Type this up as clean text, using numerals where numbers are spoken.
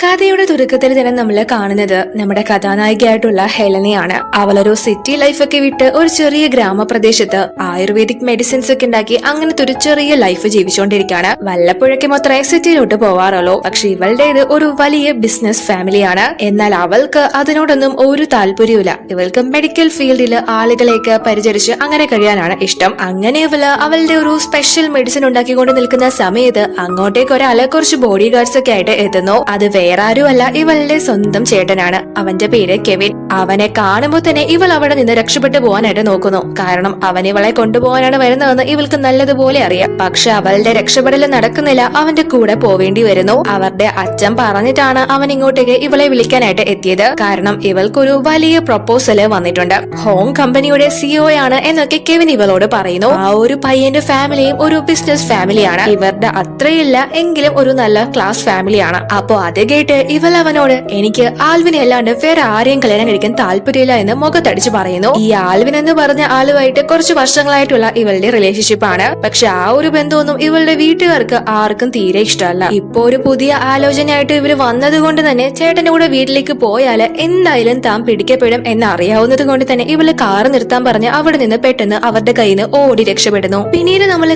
കഥയുടെ തുടക്കത്തിൽ തന്നെ നമ്മൾ കാണുന്നത് നമ്മുടെ കഥാനായികയായിട്ടുള്ള ഹെലനെയാണ്. അവളൊരു സിറ്റി ലൈഫൊക്കെ വിട്ട് ഒരു ചെറിയ ഗ്രാമപ്രദേശത്ത് ആയുർവേദിക് മെഡിസിൻസ് ഒക്കെ ഉണ്ടാക്കി അങ്ങനത്തെ ഒരു ചെറിയ ലൈഫ് ജീവിച്ചുകൊണ്ടിരിക്കുകയാണ്. വല്ലപ്പോഴൊക്കെ മാത്രമേ സിറ്റിയിലോട്ട് പോവാറുള്ളൂ. പക്ഷെ ഇവളുടേത് ഒരു വലിയ ബിസിനസ് ഫാമിലിയാണ്. എന്നാൽ അവൾക്ക് അതിനോടൊന്നും ഒരു താല്പര്യമില്ല. ഇവൾക്ക് മെഡിക്കൽ ഫീൽഡിൽ ആളുകളെയൊക്കെ പരിചരിച്ച് അങ്ങനെ കഴിയാനാണ് ഇഷ്ടം. അങ്ങനെ ഇവള് അവളുടെ ഒരു സ്പെഷ്യൽ മെഡിസിൻ ഉണ്ടാക്കിക്കൊണ്ട് നിൽക്കുന്ന സമയത്ത് അങ്ങോട്ടേക്ക് ഒരാള് കുറച്ച് ബോഡി ഗാർഡ്സ് ഒക്കെ ആയിട്ട് എത്തുന്നു. അത് വേറെ ആരുമല്ല, ഇവളുടെ സ്വന്തം ചേട്ടനാണ്. അവന്റെ പേര് കെവിൻ. അവനെ കാണുമ്പോൾ തന്നെ ഇവൾ അവിടെ നിന്ന് രക്ഷപ്പെട്ടു പോകാനായിട്ട് നോക്കുന്നു. കാരണം അവൻ ഇവളെ കൊണ്ടുപോകാനാണ് വരുന്നതെന്ന് ഇവൾക്ക് നല്ലതുപോലെ അറിയാം. പക്ഷെ അവളുടെ രക്ഷപ്പെടൽ നടക്കുന്നില്ല. അവന്റെ കൂടെ പോവേണ്ടി വരുന്നു. അവരുടെ അച്ഛൻ പറഞ്ഞിട്ടാണ് അവൻ ഇങ്ങോട്ടേക്ക് ഇവളെ വിളിക്കാനായിട്ട് എത്തിയത്. കാരണം ഇവൾക്കൊരു വലിയ പ്രൊപ്പോസല് വന്നിട്ടുണ്ട്. ഹോം കമ്പനിയുടെ സിഇഒ ആണ് എന്നൊക്കെ കെവിൻ ഇവളോട് പറയുന്നു. ആ ഒരു പയ്യന്റെ ഫാമിലിയും ഒരു ബിസിനസ് ഫാമിലിയാണ്. ഇവരുടെ അത്രയില്ല എങ്കിലും ഒരു നല്ല ക്ലാസ് ഫാമിലിയാണ്. അപ്പോ അത് കേട്ട് ഇവൾ അവനോട് എനിക്ക് ആൽവിനെ അല്ലാണ്ട് വേറെ ആരെയും കല്യാണം കഴിക്കാൻ താല്പര്യമില്ല എന്ന് മുഖത്തടിച്ച് പറയുന്നു. ഈ ആൽവിൻ എന്ന് പറഞ്ഞ ആളുമായിട്ട് കുറച്ച് വർഷങ്ങളായിട്ടുള്ള ഇവളുടെ റിലേഷൻഷിപ്പ് ആണ്. പക്ഷെ ആ ഒരു ബന്ധമൊന്നും ഇവളുടെ വീട്ടുകാർക്ക് ആർക്കും തീരെ ഇഷ്ടമല്ല. ഇപ്പൊ ഒരു പുതിയ ആലോചനയായിട്ട് ഇവര് വന്നത് കൊണ്ട് തന്നെ ചേട്ടന്റെ കൂടെ വീട്ടിലേക്ക് പോയാല് എന്തായാലും താൻ പിടിക്കപ്പെടും എന്ന് അറിയാവുന്നത് കൊണ്ട് തന്നെ ഇവള് കാറ് നിർത്താൻ പറഞ്ഞ് അവിടെ നിന്ന് പെട്ടെന്ന് അവരുടെ കയ്യിൽ നിന്ന് ഓടി രക്ഷപ്പെടുന്നു. പിന്നീട് നമ്മൾ